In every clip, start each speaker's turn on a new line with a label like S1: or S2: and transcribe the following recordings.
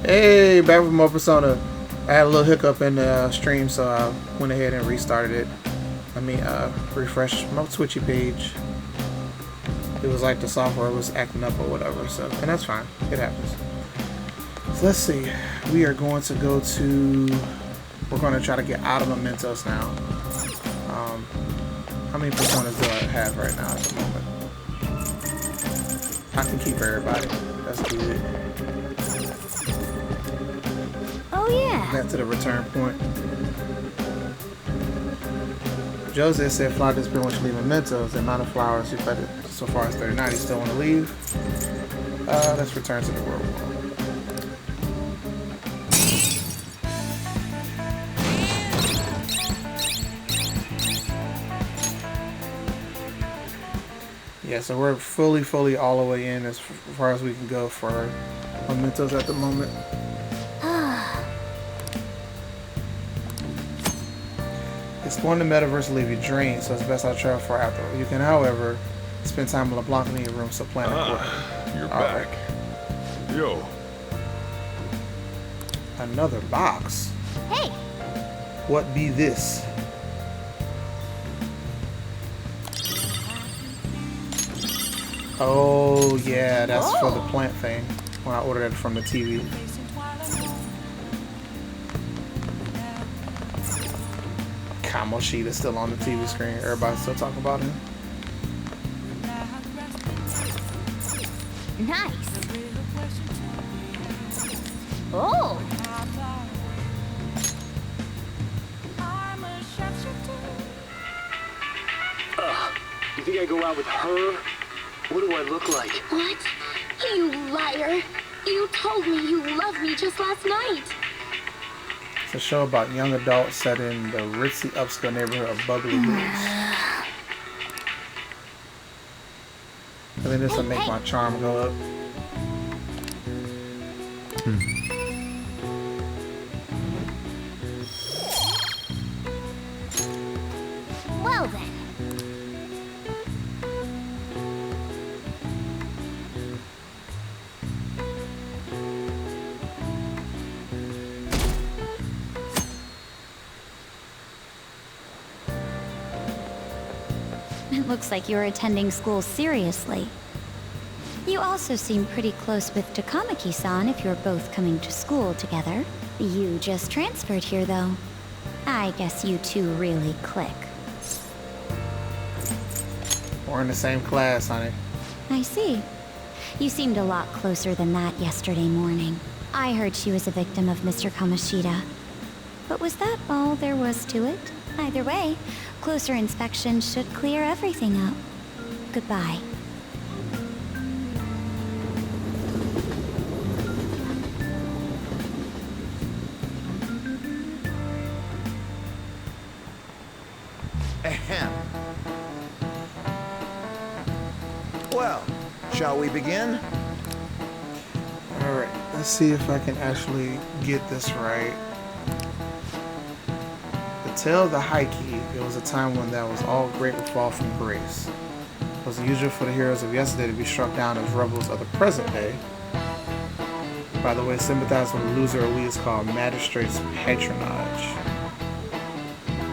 S1: Hey, back with more Persona. I had a little hiccup in the stream, so I went ahead and restarted it. I mean, refreshed my Twitchy page. It was like the software was acting up or whatever, so, and that's fine. It happens. So let's see. We are going to go to... We're going to try to get out of Mementos now. How many Personas do I have right now at the moment? I can keep everybody. That's good.
S2: Oh yeah.
S1: Back to the return point. Jose said fly this bill once you leave Mementos. The amount of flowers you've collected so far is 39. You still want to leave? Let's return to the real world. Yeah, so we're fully all the way in as far as we can go for Mementos at the moment. Exploring the metaverse will leave you drained, so it's best I travel for afterward. You can, however, spend time on the block in your room, so plan accordingly.
S3: You're back. Right. Yo.
S1: Another box?
S2: Hey!
S1: What be this? Oh, yeah, that's for the plant thing. When I ordered it from the TV. Kamoshida still on the TV screen. Everybody's still talking about him.
S2: Nice. Oh.
S4: You think I go out with her? What do I look like?
S5: What? You liar. You told me you loved me just last night.
S1: It's a show about young adults set in the ritzy upscale neighborhood of Bubbly Hills. I think this will make my charm go up.
S2: Well then. It looks like you're attending school seriously. You also seem pretty close with Takamaki-san if you're both coming to school together. You just transferred here, though. I guess you two really click.
S1: We're in the same class, honey.
S2: I see. You seemed a lot closer than that yesterday morning. I heard she was a victim of Mr. Kamoshida. But was that all there was to it? Either way, closer inspection should clear everything up. Goodbye.
S6: Ahem. Well, shall we begin?
S1: Alright, let's see if I can actually get this right. The Tale of the High Key. It was a time when that was all great would fall from grace. It was usual for the heroes of yesterday to be struck down as rebels of the present day. By the way, sympathize with the loser elite is called magistrate's patronage.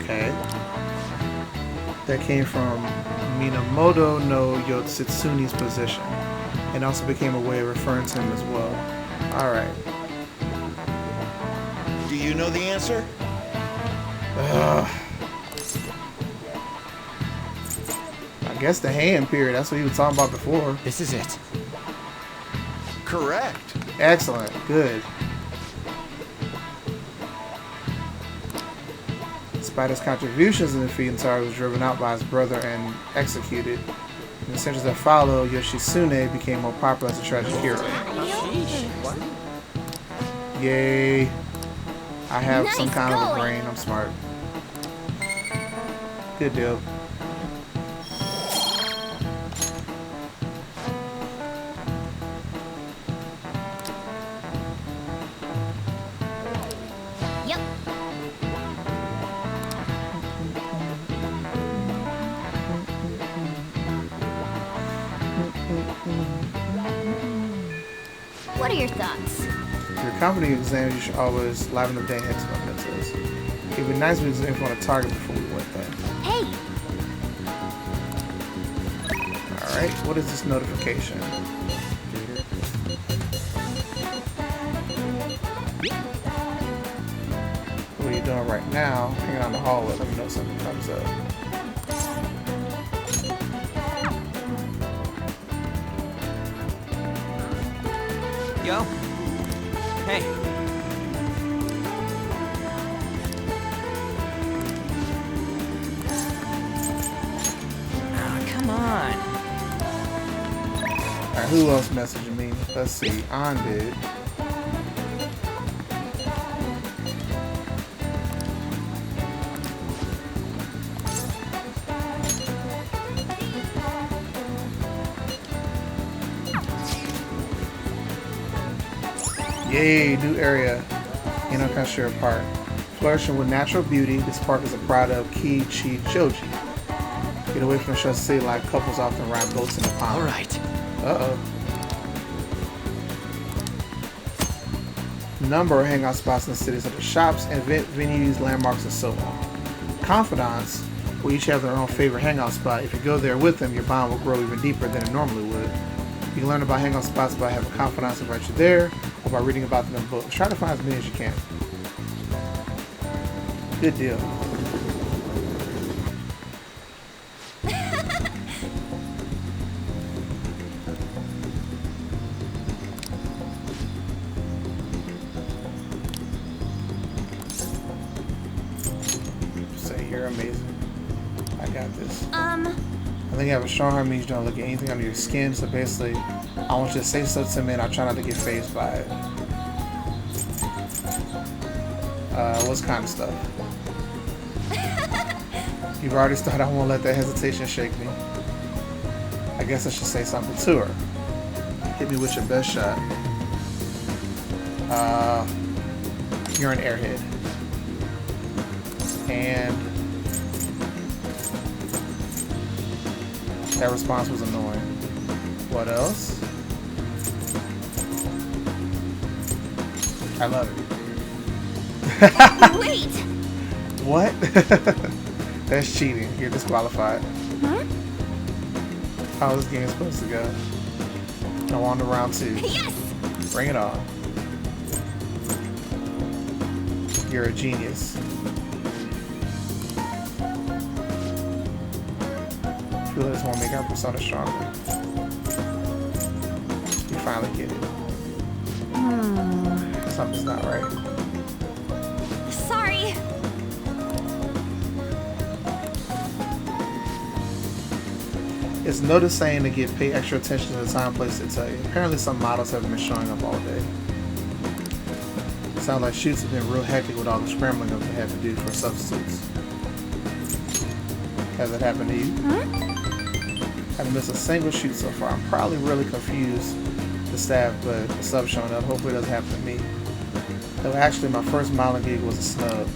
S1: Okay. That came from Minamoto no Yotsutsune's position, and also became a way of referring to him as well. Alright.
S6: Do you know the answer?
S1: I guess the hand period, that's what he was talking about before.
S7: This is it.
S6: Correct.
S1: Excellent, good. Despite his contributions in defeating Taro, he was driven out by his brother and executed. In the centuries that followed, Yoshitsune became more popular as a tragic hero. Yay. I have some kind of a brain, I'm smart. Good deal.
S2: Yep. your thoughts?
S1: If you're accompanying exams, you should always liven up their heads to my mentors. It'd be nice if we examined on a target before we went there.
S2: Hey!
S1: Alright, what is this notification? What are you doing right now? Hanging out in the hallway, let me know if something comes up.
S7: Yo. Hey. Oh, come on.
S1: Alright, who else messaged me? Let's see. On did. Yay, new area. Inokashira Park. Flourishing with natural beauty, this park is a product of Kichi Choji. Get away from the stress city like couples often ride boats in the pond.
S7: Alright.
S1: Uh-oh. Number of hangout spots in the city such as shops, event venues, landmarks, and so on. Confidants will each have their own favorite hangout spot. If you go there with them, your bond will grow even deeper than it normally would. You can learn about hangout spots by having confidants invite you there, or by reading about them in books. Try to find as many as you can. Good deal. Say you're amazing. I got this. I think you have a strong heart means you don't look at anything under your skin, so basically, I want you to say stuff to me and I try not to get fazed by it. What kind of stuff? You've already started, I won't let that hesitation shake me. I guess I should say something to her. Hit me with your best shot. You're an airhead. And that response was annoying. What else? I love it.
S2: Wait!
S1: What? That's cheating. You're disqualified.
S2: Huh?
S1: How is this game supposed to go? I'm on to round 2.
S2: Yes!
S1: Bring it on. You're a genius. I feel like this won't make our persona stronger. You finally get it. Something's not right.
S2: Sorry.
S1: It's notice saying to get pay extra attention to the time and place they tell you. Apparently some models haven't been showing up all day. It sounds like shoots have been real hectic with all the scrambling that they had to do for substitutes. Has it happened to you? I've missed a single shoot so far. I'm probably really confused the staff, but the sub showing up. Hopefully it doesn't happen to me. Though actually my first modeling gig was a snub.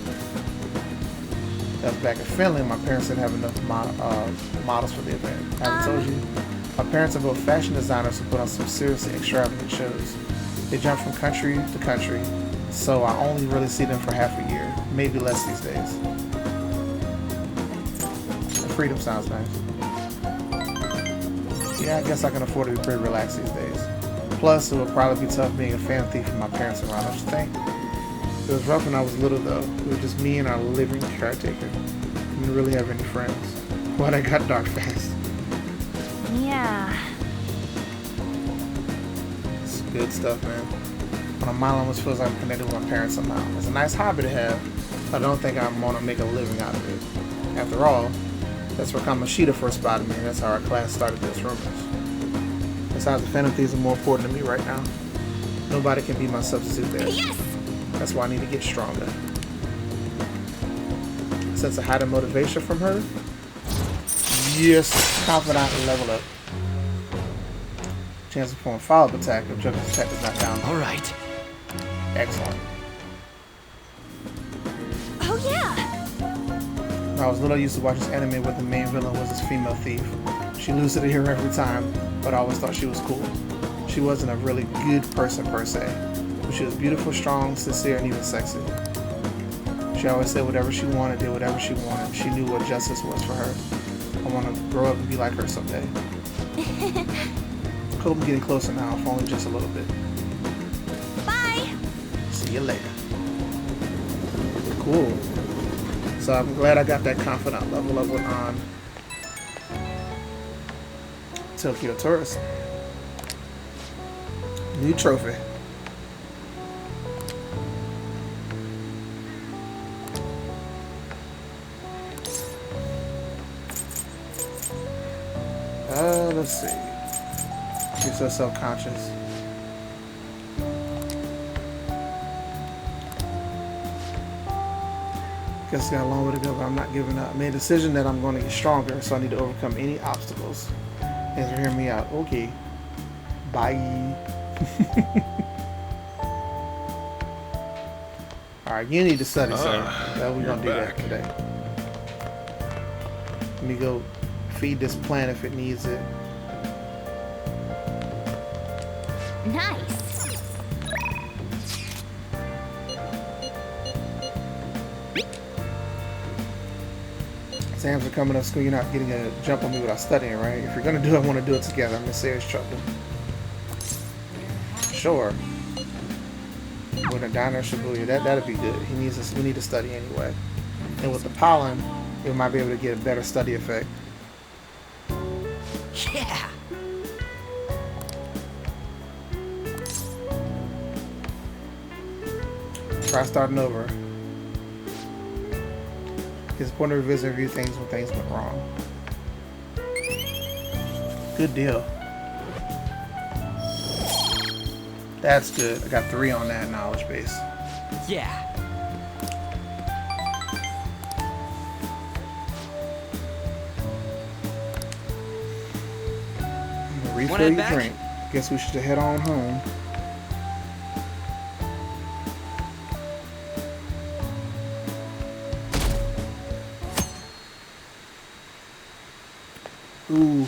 S1: That was back in Finland. My parents didn't have enough models for the event. I told you. My parents are both fashion designers who put on some seriously extravagant shows. They jump from country to country, so I only really see them for half a year, maybe less these days. Freedom sounds nice. Yeah, I guess I can afford to be pretty relaxed these days. Plus, it would probably be tough being a fan thief with my parents around, don't you think? It was rough when I was little, though. It was just me and our living caretaker. I didn't really have any friends. But I got dark fast.
S2: Yeah.
S1: It's good stuff, man. When I'm modeling, almost feels like I'm connected with my parents somehow. It's a nice hobby to have, but I don't think I'm going to make a living out of it. After all, that's where Kamoshida first spotted me, and that's how our class started those rumors. Besides, the Phantom Thieves are more important to me right now. Nobody can be my substitute there.
S2: Yes!
S1: That's why I need to get stronger. Sense of hiding motivation from her? Yes, confident and level up. Chance to perform a follow-up attack if Joker's attack is not down.
S7: Alright.
S1: Excellent.
S2: Oh yeah!
S1: When I was little, I used to watch this anime where the main villain was this female thief. She loses it here every time, but I always thought she was cool. She wasn't a really good person per se, but she was beautiful, strong, sincere, and even sexy. She always said whatever she wanted, did whatever she wanted. She knew what justice was for her. I want to grow up and be like her someday. Hope I'm getting closer now, if only just a little bit.
S2: Bye!
S1: See you later. Cool. So I'm glad I got that confidant level up on Tokyo Tourist. New trophy. Let's see. She's so self-conscious. Guess I got a long way to go, but I'm not giving up. I made a decision that I'm going to get stronger, so I need to overcome any obstacles. Thanks for hearing me out. Okay. Bye. Alright, you need to study, sir. We're going to do that today. Let me go feed this plant if it needs it.
S2: Nice!
S1: Exams are coming up, school. You're not getting a jump on me without studying, right? If you're going to do it, I want to do it together. I'm in serious trouble. Sure. With a diner Shibuya, that'd be good. We need to study anyway. And with the pollen, we might be able to get a better study effect.
S7: Yeah.
S1: Try starting over. It's important to revisit and review things when things went wrong. Good deal. That's good. I got 3 on that knowledge base.
S7: Yeah.
S1: Refill your drink. Guess we should head on home. Ooh.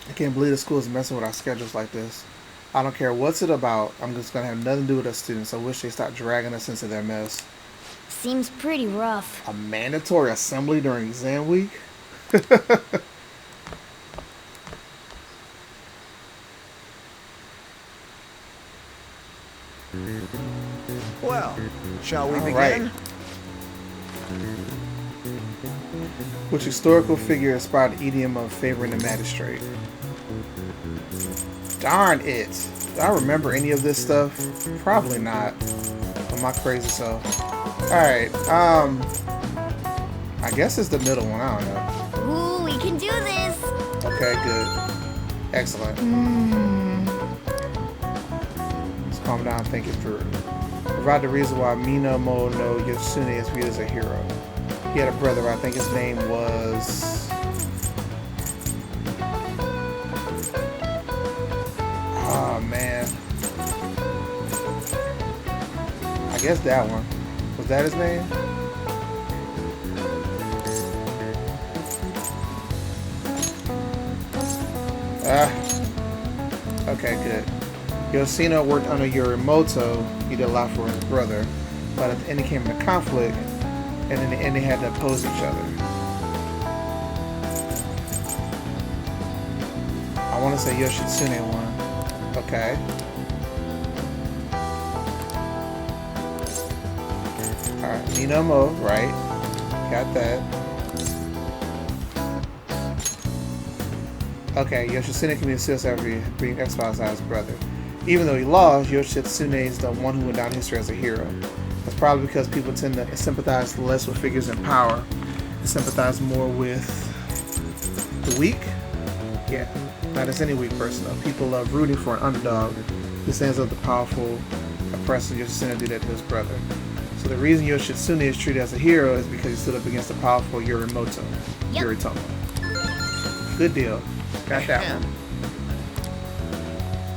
S1: I can't believe the school is messing with our schedules like this. I don't care what's it about. I'm just going to have nothing to do with us students. I wish they stopped dragging us into their mess.
S2: Seems pretty rough.
S1: A mandatory assembly during exam week?
S6: Well, shall we begin?
S1: Right. Which historical figure inspired the idiom of favoring the magistrate? Darn it. Do I remember any of this stuff? Probably not. Am I crazy self? Alright, I guess it's the middle one, I don't know.
S2: Ooh, we can do this!
S1: Okay, good. Excellent. Let's calm down and think it through. Provide the reason why Minamo no Yoshitsune is viewed as a hero. He had a brother, I think his name was... Oh, man. I guess that one. Was that his name? Okay, good. Yoshino worked under Yorimoto. He did a lot for his brother. But at the end, it came into conflict. And in the end, they had to oppose each other. I want to say Yoshitsune won. Okay. Alright, Minamo, right. Got that. Okay, Yoshitsune committed suicide after being exiled as his brother. Even though he lost, Yoshitsune is the one who went down history as a hero. That's probably because people tend to sympathize less with figures in power and sympathize more with the weak. Yeah, not as any weak person though. People love rooting for an underdog who stands up to powerful oppressor. Yoshitsune did that to his brother. So the reason Yoshitsune is treated as a hero is because he stood up against the powerful Yorimoto.
S2: Yep.
S1: Yoritomo. Good deal. Got that one.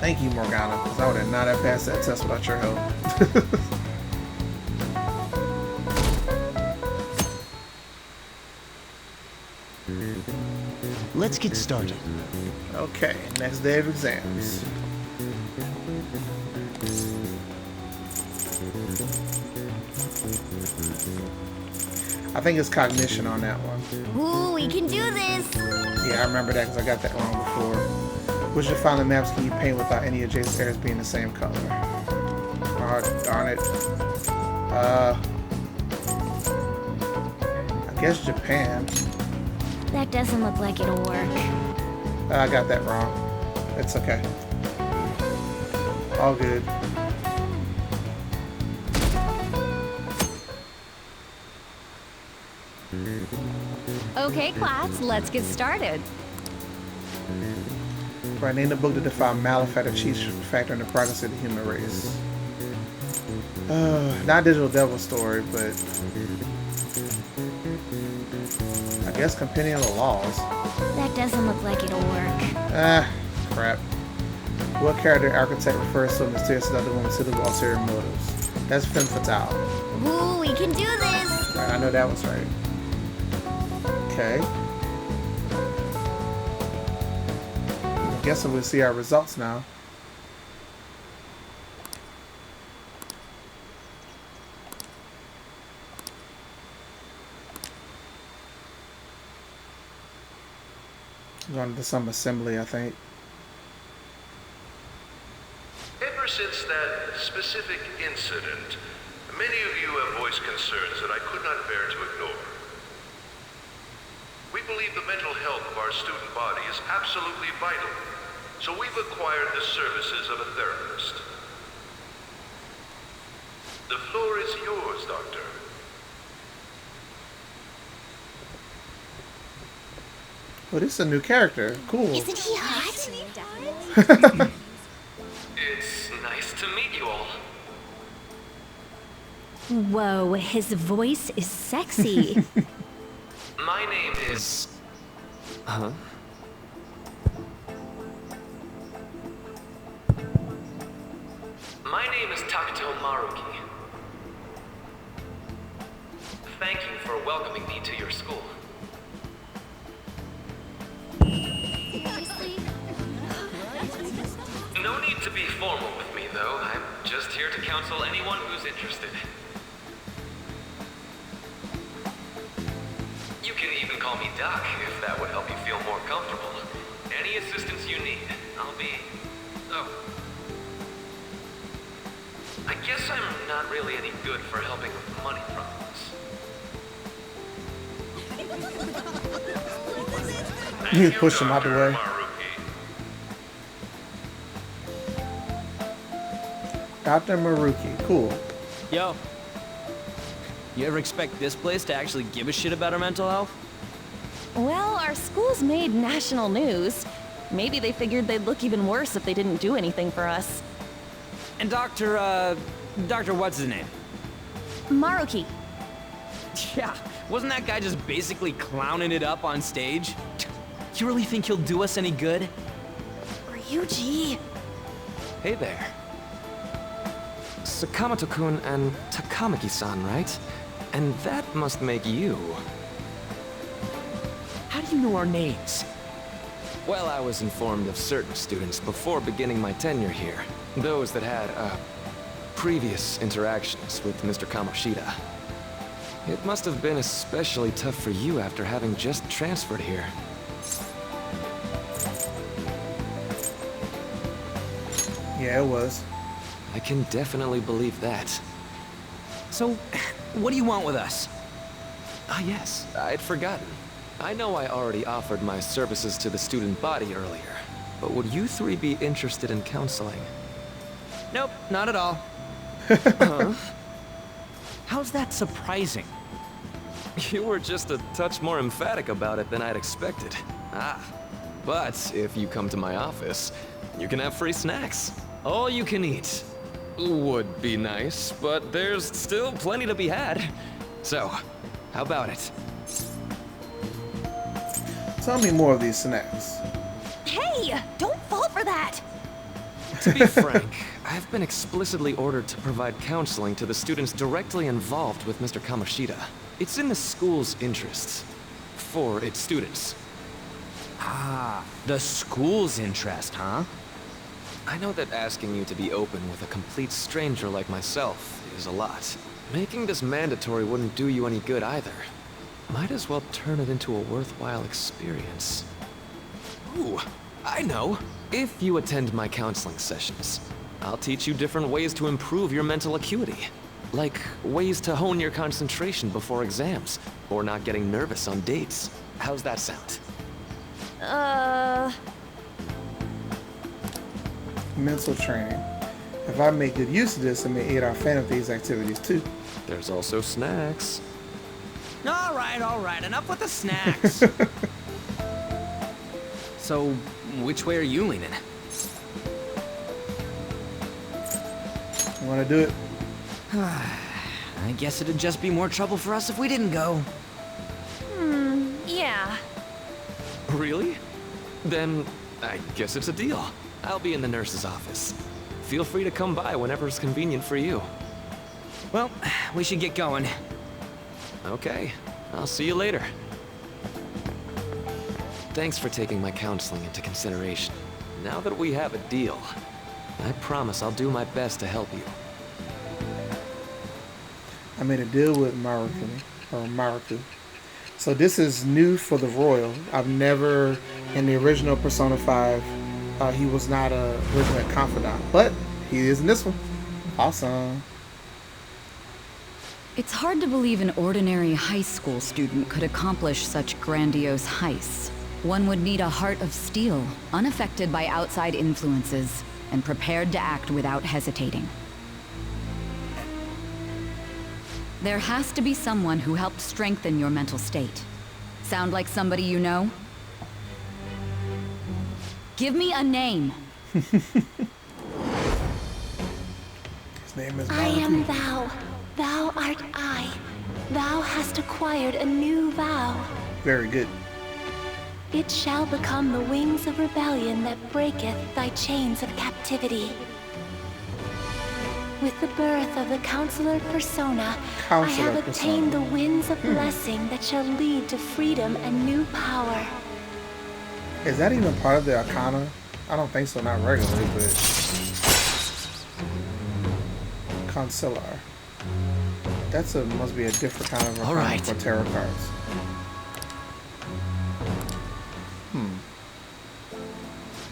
S1: Thank you, Morgana, because I would have not have passed that test without your help.
S8: Let's get started.
S1: Okay, next day of exams. I think it's cognition on that one.
S2: Ooh, we can do this!
S1: Yeah, I remember that because I got that wrong before. Which of the following maps can you paint without any adjacent areas being the same color? Oh, darn it. I guess Japan.
S2: That doesn't look like it'll work.
S1: I got that wrong. It's okay. All good.
S9: Okay, class, let's get started.
S1: Right, name the book to define Malefat, a chief factor in the progress of the human race. Not Digital Devil Story, but I guess Compendium of Laws.
S2: That doesn't look like it'll work.
S1: Ah, crap. What character archetype refers to a mysterious other woman with suitable ulterior motives? That's Femme Fatale.
S2: Ooh, we can do this!
S1: Right, I know that was right. Okay. I guess we'll see our results now. Going to some assembly, I think.
S10: Ever since that specific incident, many of you have voiced concerns that I could not bear to ignore. We believe the mental health of our student body is absolutely vital, so we've acquired the services of a therapist. The floor is yours, Doctor.
S1: Oh, this is a new character. Cool.
S2: Isn't he hot?
S10: It's nice to meet you all.
S9: Whoa, his voice is sexy.
S10: My name is... My name is Takuto Maruki. Thank you for welcoming me to your school.
S5: Seriously?
S10: No need to be formal with me, though. I'm just here to counsel anyone who's interested. You can even call me Doc, if that would help you feel more comfortable. Any assistance you need, I'll be... Oh. I guess I'm not really any good for helping with money problems.
S1: You push him out the way. Dr. Maruki, cool.
S7: Yo. You ever expect this place to actually give a shit about our mental health?
S9: Well, our school's made national news. Maybe they figured they'd look even worse if they didn't do anything for us.
S7: And Dr. what's his name?
S9: Maruki.
S7: Yeah, wasn't that guy just basically clowning it up on stage? You really think he'll do us any good?
S9: Ryuji.
S11: Hey there. Sakamoto-kun and Takamaki-san, right? And that must make you.
S7: How do you know our names?
S11: Well, I was informed of certain students before beginning my tenure here. Those that had, previous interactions with Mr. Kamoshida. It must have been especially tough for you after having just transferred here.
S1: Yeah, it was.
S11: I can definitely believe that.
S7: So, what do you want with us?
S11: Ah, yes, I'd forgotten. I know I already offered my services to the student body earlier, but would you three be interested in counseling?
S7: Nope, not at all.
S11: Huh?
S7: How's that surprising?
S11: You were just a touch more emphatic about it than I'd expected. Ah, but if you come to my office, you can have free snacks. All you can eat. Would be nice, but there's still plenty to be had. So, how about it?
S1: Tell me more of these snacks.
S9: Hey, don't fall for that.
S11: To be frank, I've been explicitly ordered to provide counseling to the students directly involved with Mr. Kamoshida. It's in the school's interests. for its students.
S7: Ah, the school's interest, huh?
S11: I know that asking you to be open with a complete stranger like myself is a lot. Making this mandatory wouldn't do you any good either. Might as well turn it into a worthwhile experience. Ooh, I know. If you attend my counseling sessions, I'll teach you different ways to improve your mental acuity. Like ways to hone your concentration before exams, or not getting nervous on dates. How's that sound?
S1: Mental training. If I make good use of this, it may aid our fan of these activities too.
S11: There's also snacks.
S7: All right, enough with the snacks. So, which way are you leaning?
S1: You wanna do it?
S7: I guess it'd just be more trouble for us if we didn't go.
S9: Yeah.
S11: Really? Then I guess it's a deal. I'll be in the nurse's office. Feel free to come by whenever it's convenient for you.
S7: Well, we should get going.
S11: Okay, I'll see you later. Thanks for taking my counseling into consideration. Now that we have a deal, I promise I'll do my best to help you.
S1: I made a deal with Maruku. So this is new for the Royal. I've never, in the original Persona 5, he was not a original confidant, but he is in this one. Awesome.
S8: It's hard to believe an ordinary high school student could accomplish such grandiose heists. One would need a heart of steel, unaffected by outside influences, and prepared to act without hesitating. There has to be someone who helped strengthen your mental state. Sound like somebody you know? Give me a name.
S1: His name is
S5: I
S1: Maruku.
S5: am thou. Thou art I. Thou hast acquired a new vow.
S1: Very good.
S5: It shall become the wings of rebellion that breaketh thy chains of captivity. With the birth of the Counselor Persona, I have obtained the winds of blessing that shall lead to freedom and new power.
S1: Is that even part of the Arcana? I don't think so, not regularly, but... Consular. That's must be a different kind of Arcana for tarot cards.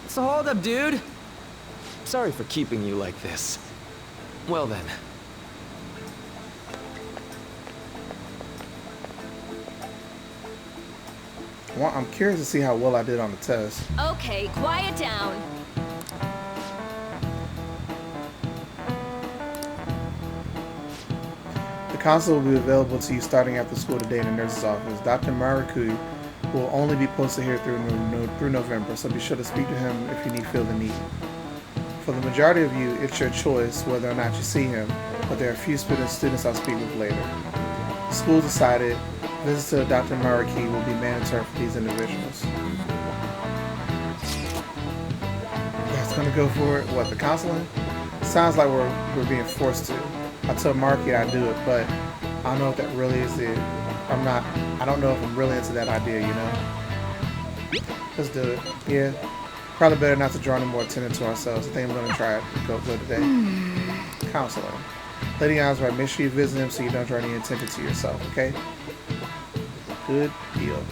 S7: So hold up, dude.
S11: Sorry for keeping you like this. Well then.
S1: Well, I'm curious to see how well I did on the test.
S9: Okay, quiet down.
S1: The console will be available to you starting after school today in the nurse's office. Dr. Maruku will only be posted here through November, so be sure to speak to him if you feel the need. For the majority of you, it's your choice whether or not you see him, but there are a few students I'll speak with later. The school decided visits to Dr. Maruki will be mandatory for these individuals. You guys gonna go for it? What, the counseling? Sounds like we're being forced to. I told Maruki I'd do it, but I don't know if that really is it. I don't know if I'm really into that idea, you know? Let's do it. Yeah. Probably better not to draw any more attention to ourselves. I think I'm gonna try it. Go today. Counselor. Lady Oswald, make sure you visit him so you don't draw any attention to yourself, okay? Good deal.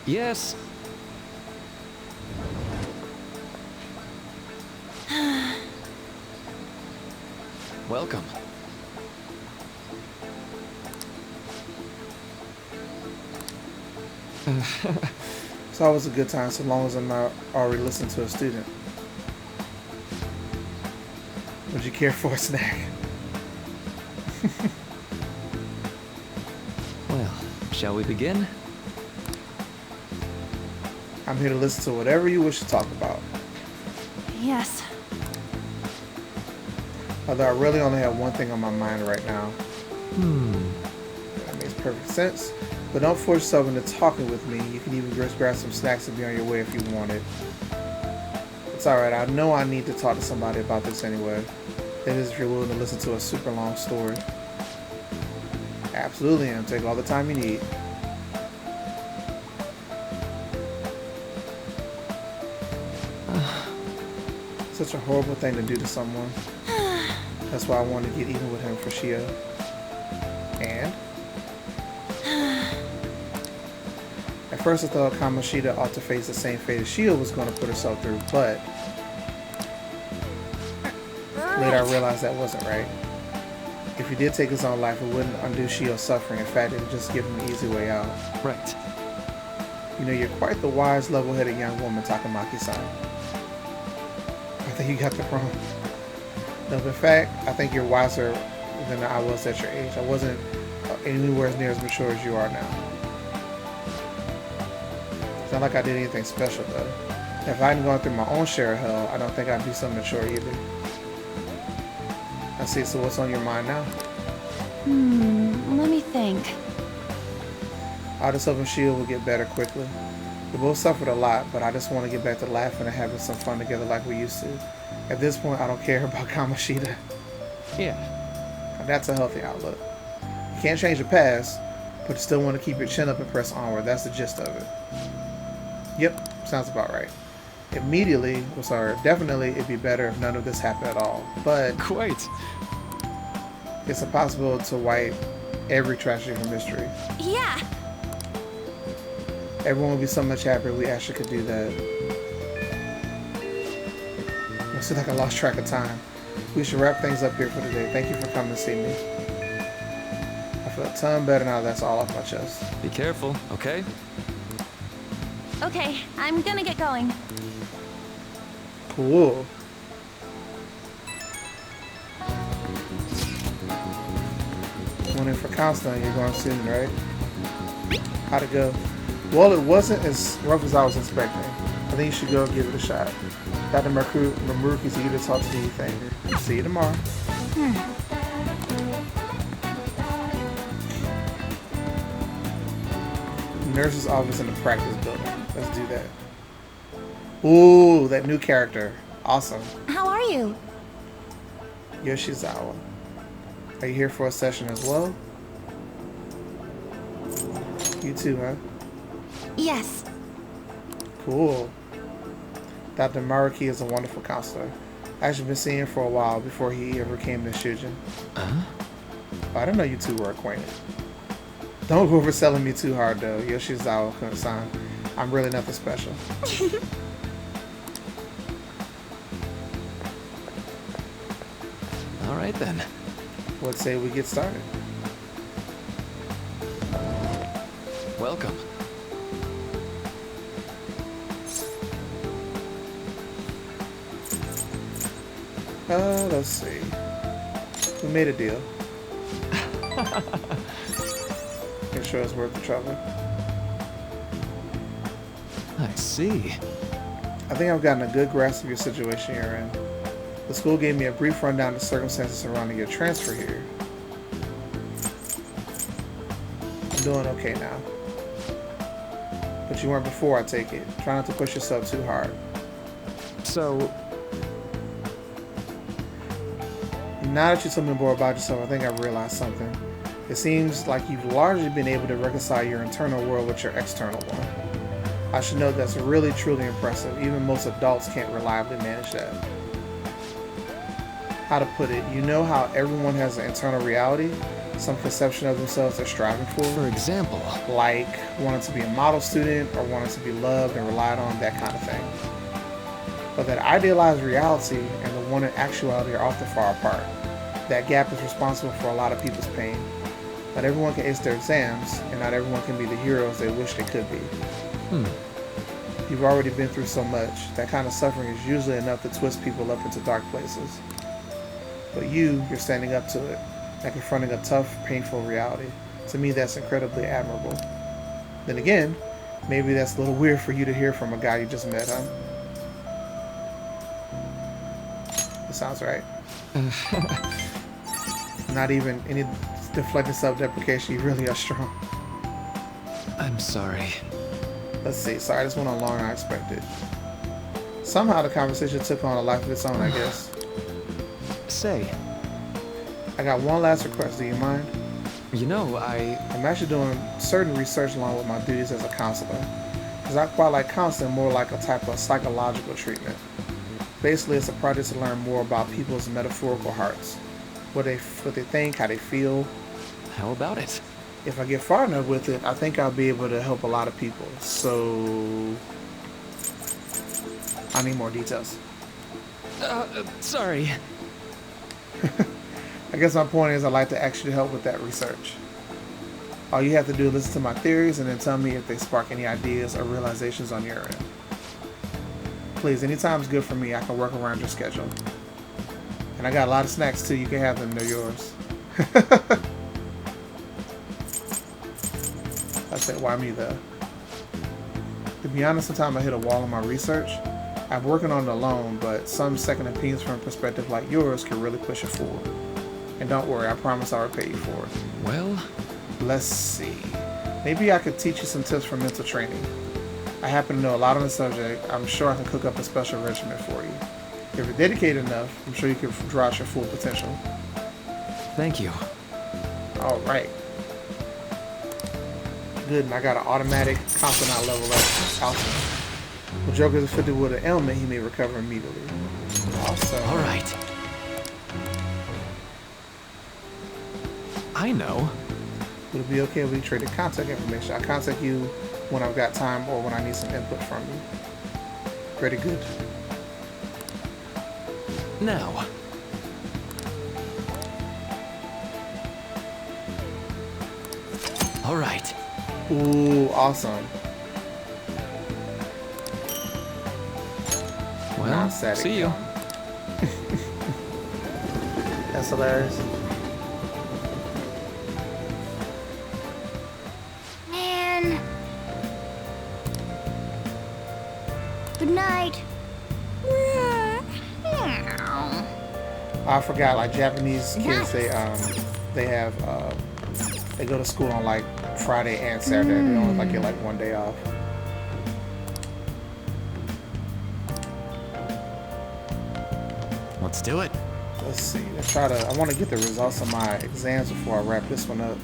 S11: Yes. Welcome.
S1: It's always a good time so long as I'm not already listening to a student. Would you care for a snack?
S11: Well, shall we begin?
S1: I'm here to listen to whatever you wish to talk about.
S9: Yes.
S1: Although I really only have one thing on my mind right now. That makes perfect sense. But don't force yourself into talking with me. You can even just grab some snacks and be on your way if you want it. It's alright, I know I need to talk to somebody about this anyway. That is if you're willing to listen to a super long story. Absolutely am. Take all the time you need. Such a horrible thing to do to someone. That's why I wanted to get even with him for Shio. And? At first I thought Kamoshida ought to face the same fate as Shio was going to put herself through, but later I realized that wasn't right. If he did take his own life, it wouldn't undo Shio's suffering. In fact, it would just give him an easy way out.
S11: Right.
S1: You know, you're quite the wise, level-headed young woman, Takamaki-san. I think you got that wrong. No, in fact, I think you're wiser than I was at your age. I wasn't anywhere near as mature as you are now. It's not like I did anything special, though. If I hadn't gone through my own share of hell, I don't think I'd be so mature either. I see, so what's on your mind now?
S5: Let me think.
S1: I just hope Shio will get better quickly. We both suffered a lot, but I just want to get back to laughing and having some fun together like we used to. At this point, I don't care about Kamoshida.
S11: Yeah.
S1: That's a healthy outlook. You can't change the past, but you still want to keep your chin up and press onward. That's the gist of it. Yep, sounds about right. Definitely it'd be better if none of this happened at all. But
S11: quite.
S1: It's impossible to wipe every tragedy from history.
S2: Yeah.
S1: Everyone would be so much happier if we actually could do that. It seems like I lost track of time. We should wrap things up here for today. Thank you for coming to see me. I feel a ton better now that's all off my chest.
S11: Be careful, okay?
S5: Okay, I'm gonna get going.
S1: Cool. Went in for counseling. You're going soon, right? How'd it go? Well, it wasn't as rough as I was expecting. I think you should go give it a shot. Dr. Mamoruki's eager to talk to you. Thank you. See you tomorrow. Nurse's office in the practice building. Let's do that. Ooh, that new character. Awesome.
S2: How are you?
S1: Yoshizawa. Are you here for a session as well? You too, huh?
S2: Yes.
S1: Cool. Dr. Maruki is a wonderful counselor. I've actually been seeing him for a while before he ever came to Shujin.
S11: Huh?
S1: I didn't know you two were acquainted. Don't go overselling me too hard though, Yoshizawa-san. I'm really nothing special.
S11: All right then.
S1: Let's say we get started.
S11: Welcome.
S1: Let's see. We made a deal. Make sure it's worth the trouble.
S11: I see.
S1: I think I've gotten a good grasp of your situation you're in. The school gave me a brief rundown of the circumstances surrounding your transfer here. I'm doing okay now. But you weren't before, I take it. Try not to push yourself too hard.
S11: So...
S1: Now that you told me more about yourself, I think I've realized something. It seems like you've largely been able to reconcile your internal world with your external one. I should note that's really truly impressive. Even most adults can't reliably manage that. How to put it, you know how everyone has an internal reality, some conception of themselves they're striving for?
S11: For example?
S1: Like wanting to be a model student or wanting to be loved and relied on, that kind of thing. But that idealized reality and the one in actuality are often far apart. That gap is responsible for a lot of people's pain. Not everyone can ace their exams, and not everyone can be the heroes they wish they could be. You've already been through so much. That kind of suffering is usually enough to twist people up into dark places. But you're standing up to it, and confronting a tough, painful reality. To me, that's incredibly admirable. Then again, maybe that's a little weird for you to hear from a guy you just met, huh? That sounds right. Not even any deflected self-deprecation. You really are strong.
S11: I'm sorry.
S1: Let's see. Sorry, this went on longer than I expected. Somehow the conversation took on a life of its own, I guess.
S11: say?
S1: I got one last request. Do you mind?
S11: You know,
S1: I'm actually doing certain research along with my duties as a counselor. It's not quite like counseling, more like a type of psychological treatment. Basically, it's a project to learn more about people's metaphorical hearts. What they think, how they feel.
S11: How about it?
S1: If I get far enough with it, I think I'll be able to help a lot of people. So I need more details.
S7: Sorry.
S1: I guess my point is I'd like to actually help with that research. All you have to do is listen to my theories and then tell me if they spark any ideas or realizations on your end. Please, anytime's good for me. I can work around your schedule. And I got a lot of snacks too. You can have them. They're yours. I said, why me though? To be honest, sometimes I hit a wall in my research. I'm working on it alone, but some second opinions from a perspective like yours can really push it forward. And don't worry, I promise I'll repay you for it.
S11: Well,
S1: let's see. Maybe I could teach you some tips for mental training. I happen to know a lot on the subject. I'm sure I can cook up a special regimen for you. If you're dedicated enough, I'm sure you can draw out your full potential.
S11: Thank you.
S1: All right. Good, and I got an automatic confidant level up counseling. When Joker is afflicted with an ailment, he may recover immediately. Awesome.
S11: All right. I know.
S1: Would it be okay if we traded contact information? I'll contact you when I've got time or when I need some input from you. Pretty good.
S11: Now. All right.
S1: Ooh, awesome.
S11: Well, see you.
S1: That's hilarious.
S2: Man. Good night.
S1: I forgot, like Japanese kids, they have they go to school on like Friday and Saturday. They only like get like one day off.
S7: Let's do it.
S1: Let's see. Let's try to. I want to get the results of my exams before I wrap this one up.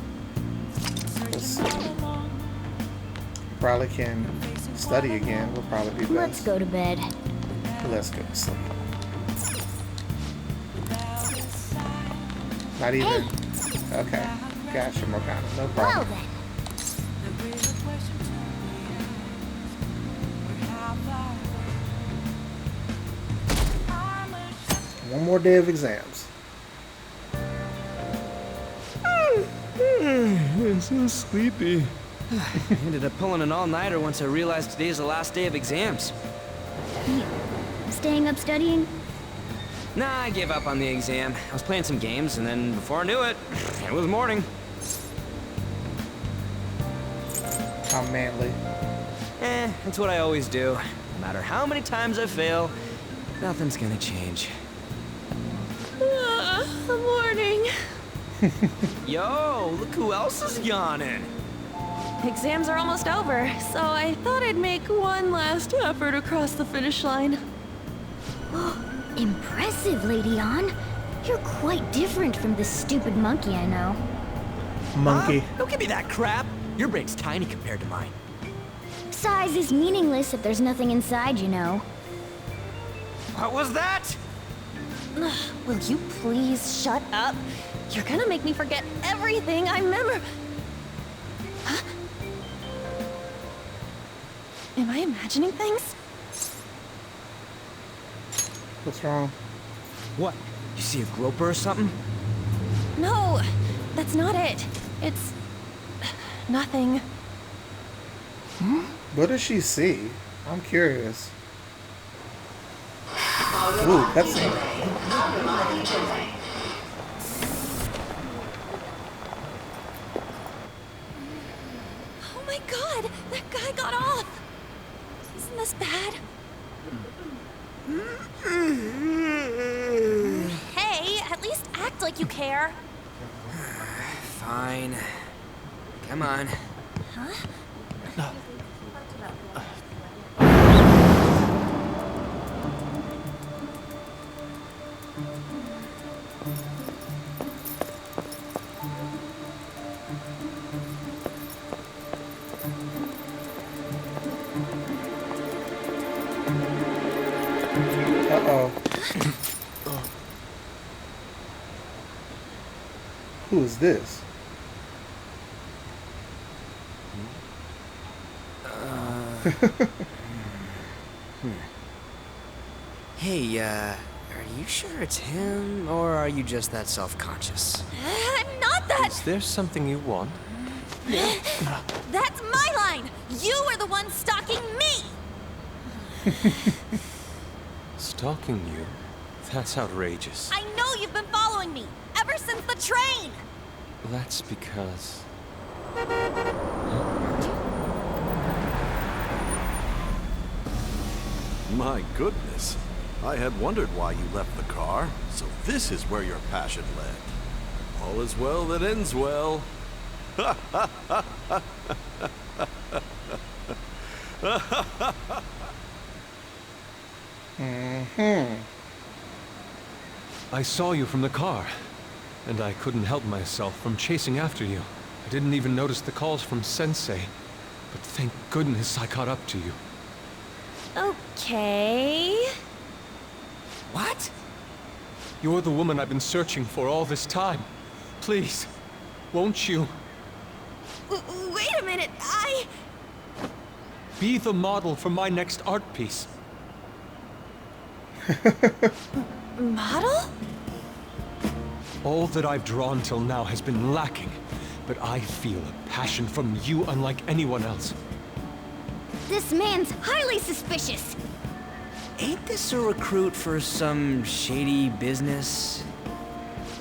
S1: Let's see. Probably can study again. We'll probably be best.
S2: Let's go to bed.
S1: Let's go to sleep. Not even. Okay. Gotcha, Morgana. No problem.
S2: Well then.
S1: One more day of exams.
S7: I'm so sleepy. Ended up pulling an all-nighter once I realized today's the last day of exams.
S2: You staying up studying?
S7: Nah, I gave up on the exam. I was playing some games, and then before I knew it, it was morning.
S1: How manly.
S7: That's what I always do. No matter how many times I fail, nothing's gonna change.
S9: Morning.
S7: Yo, look who else is yawning.
S9: Exams are almost over, so I thought I'd make one last effort across the finish line.
S2: Impressive, Lady Ann. You're quite different from this stupid monkey I know.
S1: Monkey.
S7: Don't give me that crap. Your brain's tiny compared to mine.
S2: Size is meaningless if there's nothing inside, you know.
S7: What was that?
S9: Will you please shut up? You're gonna make me forget everything I remember. Huh? Am I imagining things?
S1: What's wrong?
S7: What? You see a groper or something?
S9: No, that's not it. It's nothing.
S1: What does she see? I'm curious. Ooh, that's it.
S9: Oh my god, that guy got off. Isn't this bad? Hey, at least act like you care.
S7: Fine. Come on.
S9: Huh?
S1: Who is this?
S12: Hey, are you sure it's him, or are you just that self-conscious?
S5: I'm not that!
S3: Is there something you want?
S5: That's my line! You are the one stalking me!
S3: Stalking you? That's outrageous.
S5: I know you've been following me, ever since the train!
S3: That's because...
S6: My goodness. I had wondered why you left the car, so this is where your passion led. All is well that ends well.
S3: I saw you from the car, and I couldn't help myself from chasing after you. I didn't even notice the calls from Sensei, but thank goodness I caught up to you.
S5: Okay...
S12: What?
S3: You're the woman I've been searching for all this time. Please, won't you?
S5: Wait a minute,
S3: Be the model for my next art piece.
S5: Model?
S3: All that I've drawn till now has been lacking, but I feel a passion from you unlike anyone else.
S2: This man's highly suspicious.
S12: Ain't this a recruit for some shady business?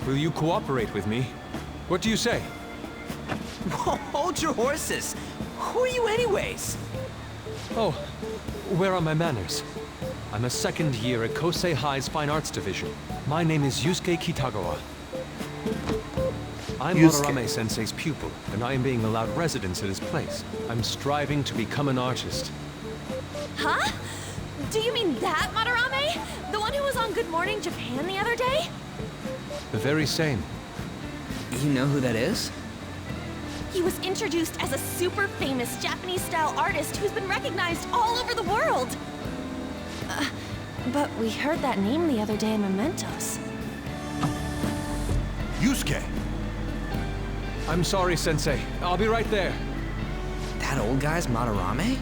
S3: Will you cooperate with me? What do you say?
S12: Hold your horses! Who are you anyways?
S3: Oh, where are my manners? I'm a second year at Kosei High's Fine Arts Division. My name is Yusuke Kitagawa. I'm Madarame-sensei's pupil, and I am being allowed residence at his place. I'm striving to become an artist.
S5: Huh? Do you mean that Madarame? The one who was on Good Morning Japan the other day?
S3: The very same.
S12: You know who that is?
S5: He was introduced as a super famous Japanese-style artist who's been recognized all over the world. But we heard that name the other day in Mementos.
S6: Yusuke!
S3: I'm sorry, Sensei. I'll be right there.
S12: That old guy's Madarame?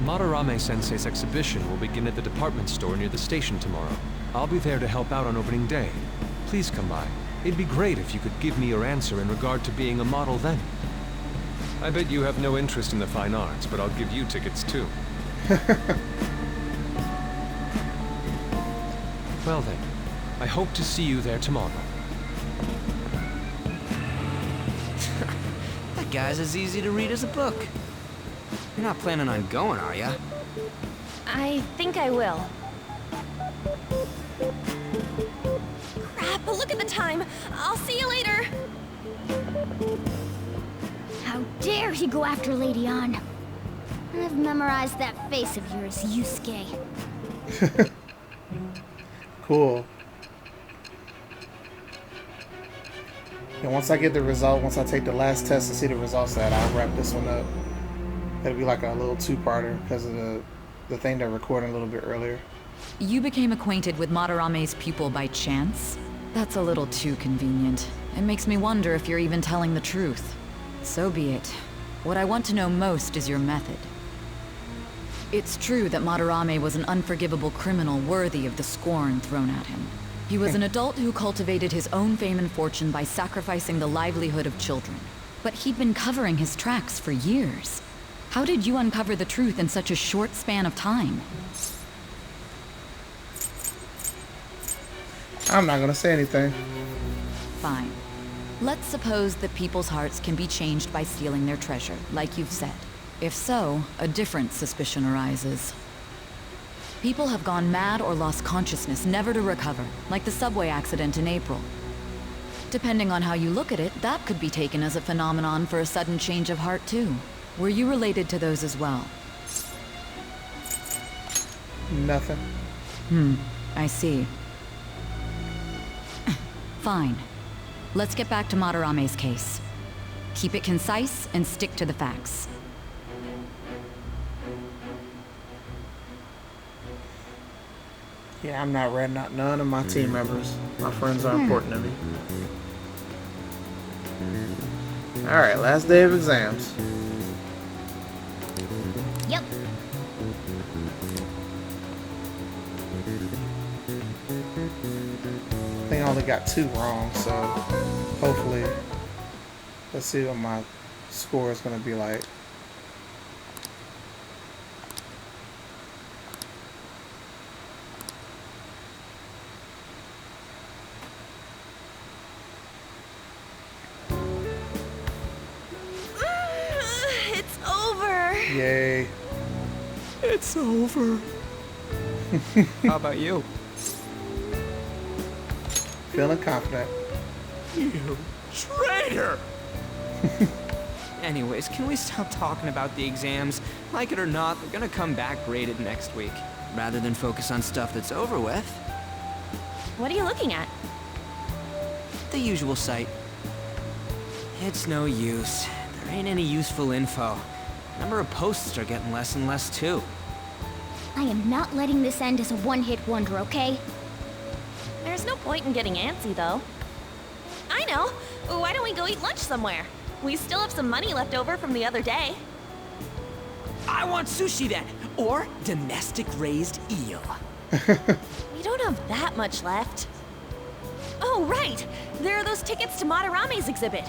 S3: Madarame-sensei's exhibition will begin at the department store near the station tomorrow. I'll be there to help out on opening day. Please come by. It'd be great if you could give me your answer in regard to being a model then. I bet you have no interest in the fine arts, but I'll give you tickets too. Well then, I hope to see you there tomorrow.
S12: That guy's as easy to read as a book. You're not planning on going, are ya?
S5: I think I will. Crap, look at the time. I'll see you later.
S2: How dare he go after Lady Ann? I've memorized that face of yours, Yusuke.
S1: Cool. And once I get the result, once I take the last test and see the results of that, I'll wrap this one up. It'll be like a little two-parter because of the thing they're recording a little bit earlier.
S8: You became acquainted with Madarame's pupil by chance? That's a little too convenient. It makes me wonder if you're even telling the truth. So be it. What I want to know most is your method. It's true that Madarame was an unforgivable criminal worthy of the scorn thrown at him. He was an adult who cultivated his own fame and fortune by sacrificing the livelihood of children. But he'd been covering his tracks for years. How did you uncover the truth in such a short span of time?
S1: I'm not gonna say anything.
S8: Fine. Let's suppose that people's hearts can be changed by stealing their treasure, like you've said. If so, a different suspicion arises. People have gone mad or lost consciousness, never to recover, like the subway accident in April. Depending on how you look at it, that could be taken as a phenomenon for a sudden change of heart too. Were you related to those as well?
S1: Nothing.
S8: I see. Fine. Let's get back to Madarame's case. Keep it concise and stick to the facts.
S1: Yeah, I'm not ratting out none of my team members. My friends are important to me. Alright, last day of exams.
S2: Yep.
S1: I think I only got 2 wrong, so hopefully, let's see what my score is going to be like.
S9: It's over.
S1: Yay.
S7: It's over. How about you?
S1: Feeling confident.
S7: You traitor! Anyways, can we stop talking about the exams? Like it or not, they're gonna come back graded next week.
S12: Rather than focus on stuff that's over with.
S9: What are you looking at?
S12: The usual site. It's no use. There ain't any useful info.
S7: Number of posts are getting less and less too.
S2: I am not letting this end as a one-hit wonder, okay?
S9: There's no point in getting antsy, though. I know. Why don't we go eat lunch somewhere? We still have some money left over from the other day.
S12: I want sushi then, or domestic-raised eel.
S9: We don't have that much left. Oh, right! There are those tickets to Madarame's exhibit.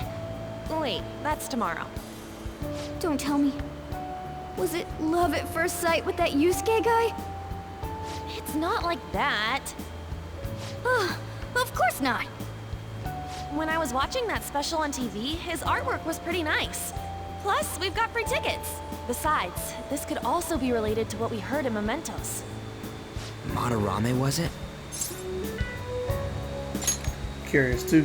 S9: Wait, that's tomorrow.
S2: Don't tell me. Was it love at first sight with that Yusuke guy?
S9: It's not like that.
S2: Of course not.
S9: When I was watching that special on TV, his artwork was pretty nice. Plus, we've got free tickets. Besides, this could also be related to what we heard in Mementos.
S12: Madarame, was it?
S1: Curious too.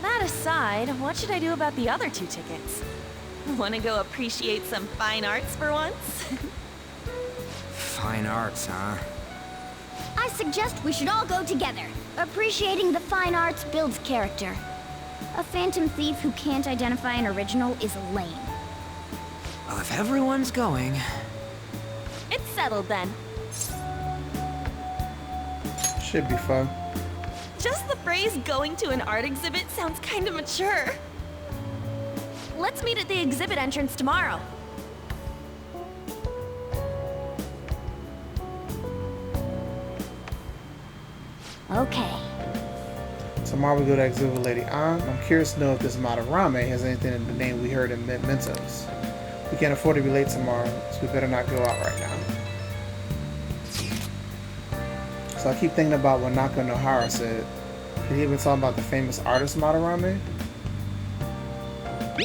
S9: That aside, what should I do about the other 2 tickets? Want to go appreciate some fine arts for once?
S12: Fine arts, huh?
S2: I suggest we should all go together. Appreciating the fine arts builds character. A phantom thief who can't identify an original is lame.
S12: Well, if everyone's going...
S9: It's settled then.
S1: Should be fun.
S9: Just the phrase going to an art exhibit sounds kind of mature. Let's meet at the exhibit entrance tomorrow.
S2: Okay.
S1: Tomorrow we go to exhibit Lady An. I'm curious to know if this Madarame has anything in the name we heard in Mementos. We can't afford to be late tomorrow, so we better not go out right now. So I keep thinking about what Naka Nohara said. Did he even talk about the famous artist Madarame?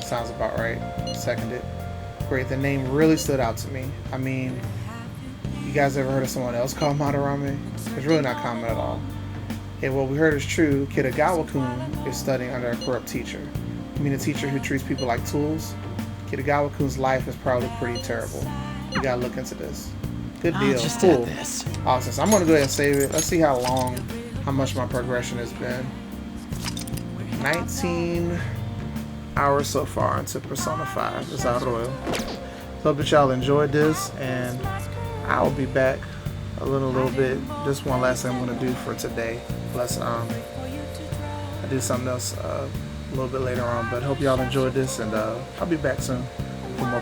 S1: Sounds about right. Seconded. Great, the name really stood out to me. I mean, you guys ever heard of someone else called Madarame? It's really not common at all. If what we heard is true, Kitagawa-kun is studying under a corrupt teacher. You mean a teacher who treats people like tools? Kitagawa-kun's life is probably pretty terrible. You gotta look into this. Good deal.
S12: Just
S1: cool.
S12: add this.
S1: Awesome. So I'm gonna go ahead and save it. Let's see how much my progression has been. 19 hours so far into Persona 5. Desarrollo. So hope that y'all enjoyed this, and I'll be back a little bit. Just one last thing I'm gonna do for today. Plus, I do something else a little bit later on. But hope y'all enjoyed this, and I'll be back soon for more